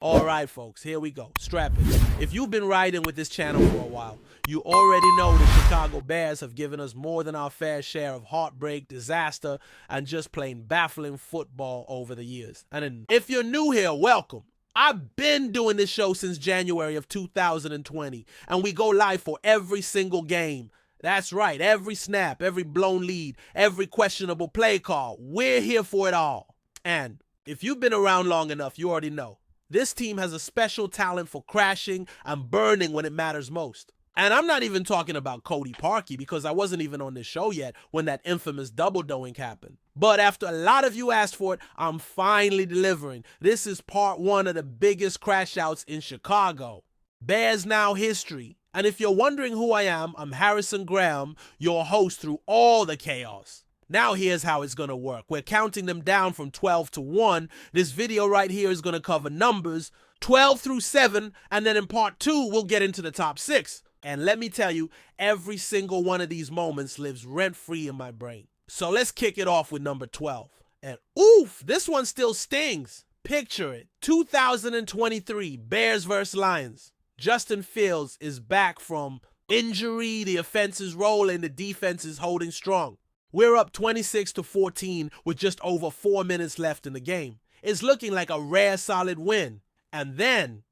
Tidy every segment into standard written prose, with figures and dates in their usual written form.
All right, folks, here we go. Strap in. If you've been riding with this channel for a while, you already know the Chicago Bears have given us more than our fair share of heartbreak, disaster, and just plain baffling football over the years. And if you're new here, welcome. I've been doing this show since January of 2020, and we go live for every single game. That's right, every snap, every blown lead, every questionable play call. We're here for it all. And if you've been around long enough, you already know. This team has a special talent for crashing and burning when it matters most. And I'm not even talking about Cody Parkey because I wasn't even on this show yet when that infamous double doink happened. But after a lot of you asked for it, I'm finally delivering. This is part one of the biggest crash outs in Chicago. Bears Now history. And if you're wondering who I am, I'm Harrison Graham, your host through all the chaos. Now here's how it's going to work. We're counting them down from 12 to 1. This video right here is going to cover numbers 12 through 7, and then in part 2, we'll get into the top 6. And let me tell you, every single one of these moments lives rent-free in my brain. So let's kick it off with number 12. And oof, this one still stings. Picture it. 2023, Bears vs. Lions. Justin Fields is back from injury, the offense is rolling, the defense is holding strong. We're up 26-14 with just over 4 minutes left in the game. It's looking like a rare solid win. And then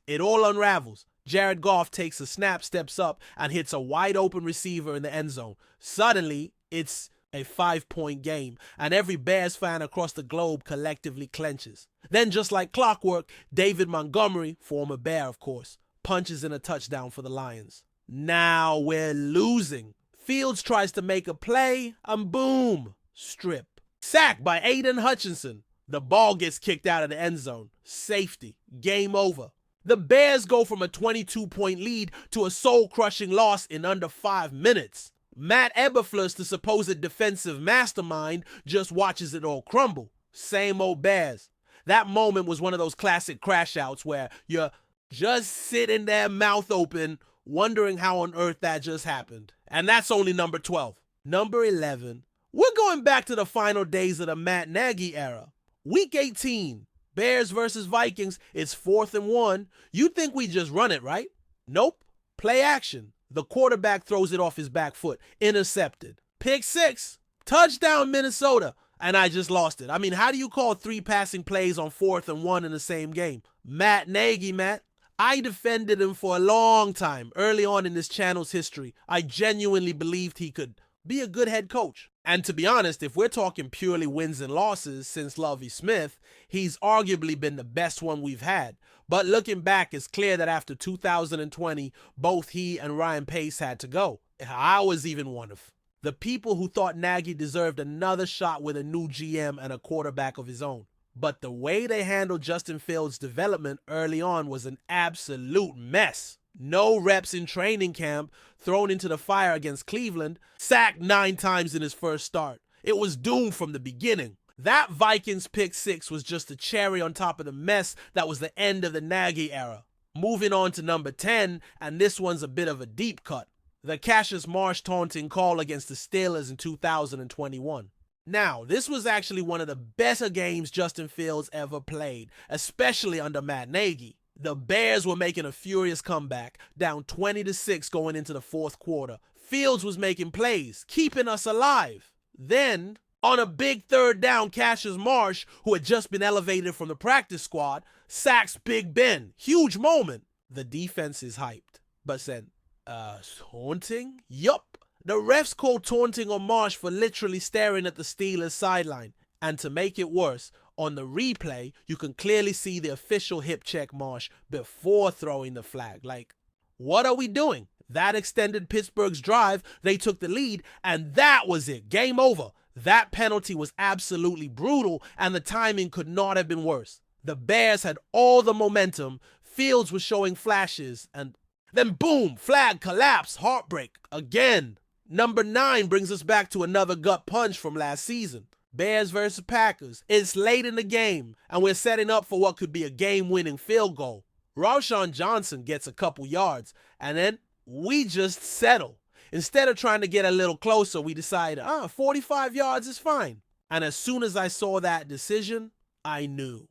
it all unravels. Jared Goff takes a snap, steps up, and hits a wide open receiver in the end zone. Suddenly, it's a 5-point game, and every Bears fan across the globe collectively clenches. Then, just like clockwork, David Montgomery, former Bear of course, punches in a touchdown for the Lions. Now we're losing. Fields tries to make a play, and boom, strip. Sack by Aiden Hutchinson. The ball gets kicked out of the end zone. Safety. Game over. The Bears go from a 22-point lead to a soul-crushing loss in under 5 minutes. Matt Eberflus, the supposed defensive mastermind, just watches it all crumble. Same old Bears. That moment was one of those classic crash outs where you're just sitting there mouth open, wondering how on earth that just happened. And that's only number 12. Number 11. We're going back to the final days of the Matt Nagy era. Week 18. Bears versus Vikings. It's 4th and 1. You think we just run it, right? Nope. Play action. The quarterback throws it off his back foot. Intercepted. Pick 6. Touchdown Minnesota. And I just lost it. I mean, how do you call 3 passing plays on 4th and 1 in the same game? Matt Nagy, Matt. I defended him for a long time. Early on in this channel's history, I genuinely believed he could be a good head coach. And to be honest, if we're talking purely wins and losses since Lovie Smith, he's arguably been the best one we've had. But looking back, it's clear that after 2020, both he and Ryan Pace had to go. I was even one of the people who thought Nagy deserved another shot with a new GM and a quarterback of his own. But the way they handled Justin Fields' development early on was an absolute mess. No reps in training camp, thrown into the fire against Cleveland, sacked 9 times in his first start. It was doomed from the beginning. That Vikings pick 6 was just a cherry on top of the mess that was the end of the Nagy era. Moving on to number 10, and this one's a bit of a deep cut. The Cassius Marsh taunting call against the Steelers in 2021. Now, this was actually one of the better games Justin Fields ever played, especially under Matt Nagy. The Bears were making a furious comeback, down 20-6 going into the 4th quarter. Fields was making plays, keeping us alive. Then, on a big 3rd down, Cassius Marsh, who had just been elevated from the practice squad, sacks Big Ben. Huge moment. The defense is hyped. But said, taunting? Yup. The refs called taunting on Marsh for literally staring at the Steelers sideline. And to make it worse, on the replay, you can clearly see the official hip check Marsh before throwing the flag. Like, what are we doing? That extended Pittsburgh's drive, they took the lead, and that was it. Game over. That penalty was absolutely brutal, and the timing could not have been worse. The Bears had all the momentum, Fields was showing flashes, and then boom, flag collapse, heartbreak, again. Number 9 brings us back to another gut punch from last season. Bears versus Packers. It's late in the game, and we're setting up for what could be a game-winning field goal. Roshan Johnson gets a couple yards, and then we just settle. Instead of trying to get a little closer, we decide, 45 yards is fine. And as soon as I saw that decision, I knew.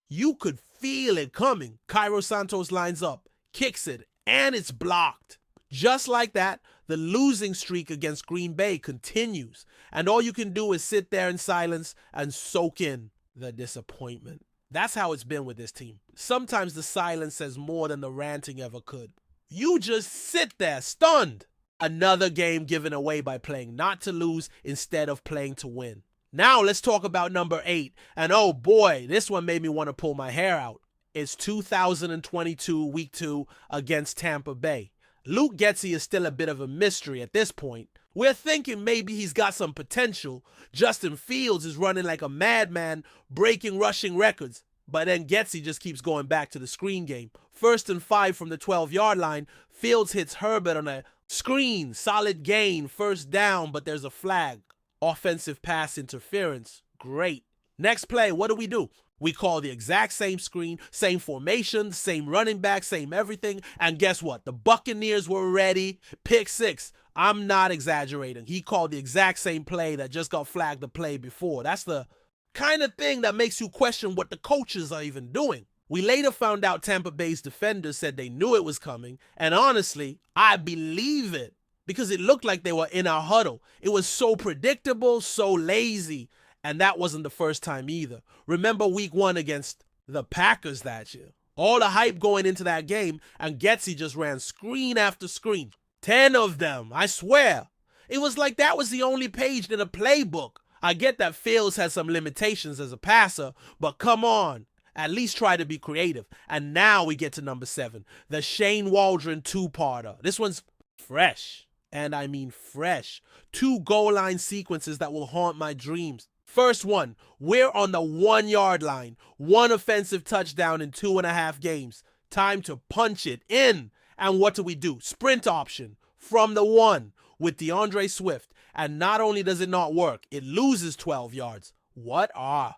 You could feel it coming. Cairo Santos lines up, kicks it, and it's blocked. Just like that, the losing streak against Green Bay continues, and all you can do is sit there in silence and soak in the disappointment. That's how it's been with this team. Sometimes the silence says more than the ranting ever could. You just sit there stunned. Another game given away by playing not to lose instead of playing to win. Now let's talk about number 8, and oh boy, this one made me want to pull my hair out. It's 2022 Week 2 against Tampa Bay. Luke Getsy is still a bit of a mystery at this point. We're thinking maybe he's got some potential. Justin Fields is running like a madman, breaking rushing records. But then Getsy just keeps going back to the screen game. 1st and 5 from the 12-yard line. Fields hits Herbert on a screen. Solid gain. 1st down, but there's a flag. Offensive pass interference. Great. Next play, what do? We call the exact same screen, same formation, same running back, same everything. And guess what? The Buccaneers were ready. Pick 6. I'm not exaggerating. He called the exact same play that just got flagged the play before. That's the kind of thing that makes you question what the coaches are even doing. We later found out Tampa Bay's defenders said they knew it was coming. And honestly, I believe it because it looked like they were in our huddle. It was so predictable, so lazy. And that wasn't the first time either. Remember Week 1 against the Packers that year? All the hype going into that game, and Getsy just ran screen after screen. 10 of them, I swear. It was like that was the only page in a playbook. I get that Fields has some limitations as a passer, but come on. At least try to be creative. And now we get to number 7, the Shane Waldron 2-parter. This one's fresh, and I mean fresh. 2 goal line sequences that will haunt my dreams. First one, we're on the 1-yard line. 1 offensive touchdown in 2.5 games. Time to punch it in. And what do? Sprint option from the 1 with DeAndre Swift. And not only does it not work, it loses 12 yards. What are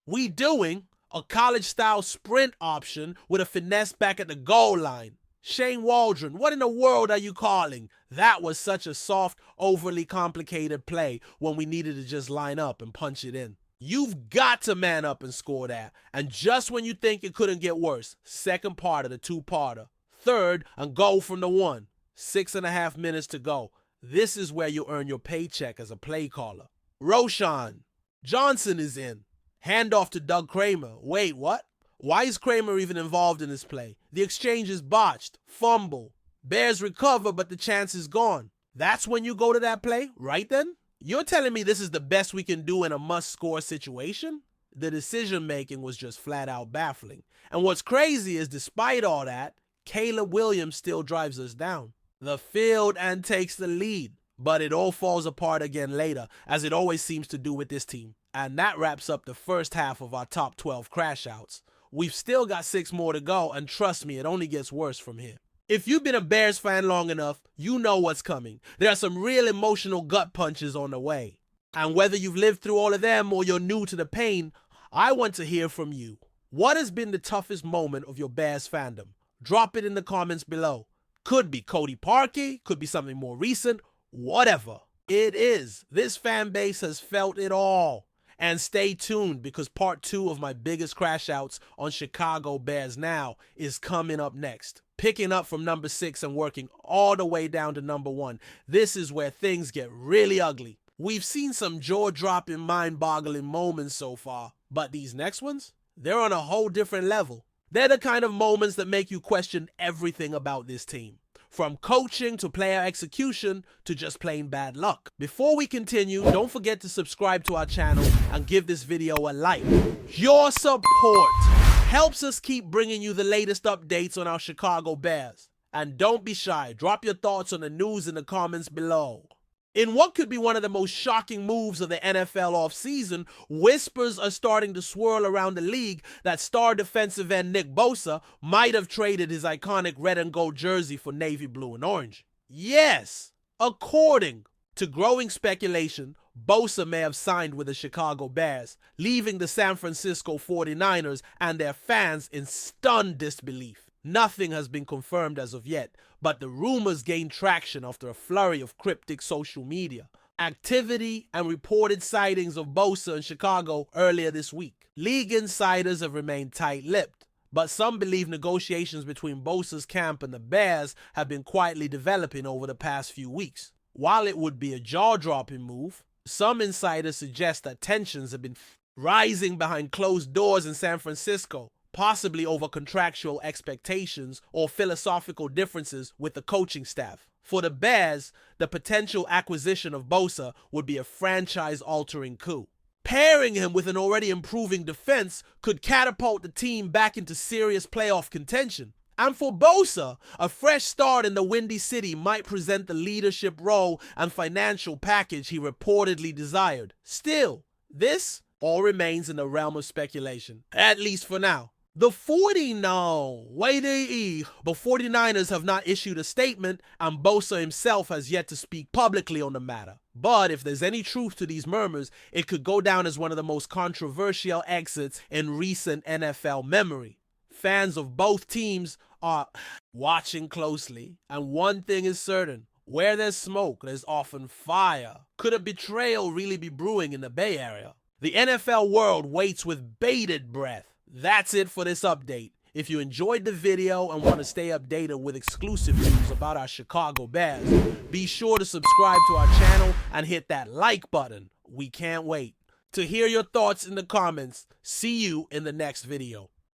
we doing? A college-style sprint option with a finesse back at the goal line. Shane Waldron, what in the world are you calling? That was such a soft, overly complicated play when we needed to just line up and punch it in. You've got to man up and score that. And just when you think it couldn't get worse, second part of the 2-parter. 3rd and goal from the 1. 6.5 minutes to go. This is where you earn your paycheck as a play caller. Roshan Johnson is in. Handoff to Doug Kramer. Wait, what? Why is Kramer even involved in this play? The exchange is botched. Fumble. Bears recover, but the chance is gone. That's when you go to that play? Right then? You're telling me this is the best we can do in a must-score situation? The decision-making was just flat-out baffling. And what's crazy is despite all that, Caleb Williams still drives us down the field and takes the lead. But it all falls apart again later, as it always seems to do with this team. And that wraps up the first half of our top 12 crash outs. We've still got 6 more to go, and trust me, it only gets worse from here. If you've been a Bears fan long enough, you know what's coming. There are some real emotional gut punches on the way. And whether you've lived through all of them or you're new to the pain, I want to hear from you. What has been the toughest moment of your Bears fandom? Drop it in the comments below. Could be Cody Parkey, could be something more recent, whatever it is. This fan base has felt it all. And stay tuned because part 2 of my biggest crash outs on Chicago Bears Now is coming up next. Picking up from number 6 and working all the way down to number 1. This is where things get really ugly. We've seen some jaw-dropping, mind-boggling moments so far, but these next ones, they're on a whole different level. They're the kind of moments that make you question everything about this team. From coaching to player execution to just plain bad luck. Before we continue, don't forget to subscribe to our channel and give this video a like. Your support helps us keep bringing you the latest updates on our Chicago Bears. And don't be shy, drop your thoughts on the news in the comments below. In what could be one of the most shocking moves of the NFL offseason, whispers are starting to swirl around the league that star defensive end Nick Bosa might have traded his iconic red and gold jersey for navy blue and orange. Yes, according to growing speculation, Bosa may have signed with the Chicago Bears, leaving the San Francisco 49ers and their fans in stunned disbelief. Nothing has been confirmed as of yet, but the rumors gained traction after a flurry of cryptic social media activity and reported sightings of Bosa in Chicago earlier this week. League insiders have remained tight-lipped, but some believe negotiations between Bosa's camp and the Bears have been quietly developing over the past few weeks. While it would be a jaw-dropping move, some insiders suggest that tensions have been rising behind closed doors in San Francisco, possibly over contractual expectations or philosophical differences with the coaching staff. For the Bears, the potential acquisition of Bosa would be a franchise-altering coup. Pairing him with an already improving defense could catapult the team back into serious playoff contention. And for Bosa, a fresh start in the Windy City might present the leadership role and financial package he reportedly desired. Still, this all remains in the realm of speculation, at least for now. The 49ers have not issued a statement, and Bosa himself has yet to speak publicly on the matter. But if there's any truth to these murmurs, it could go down as one of the most controversial exits in recent NFL memory. Fans of both teams are watching closely, and one thing is certain: where there's smoke, there's often fire. Could a betrayal really be brewing in the Bay Area? The NFL world waits with bated breath. That's it for this update. If you enjoyed the video and want to stay updated with exclusive news about our Chicago Bears, be sure to subscribe to our channel and hit that like button. We can't wait to hear your thoughts in the comments. See you in the next video.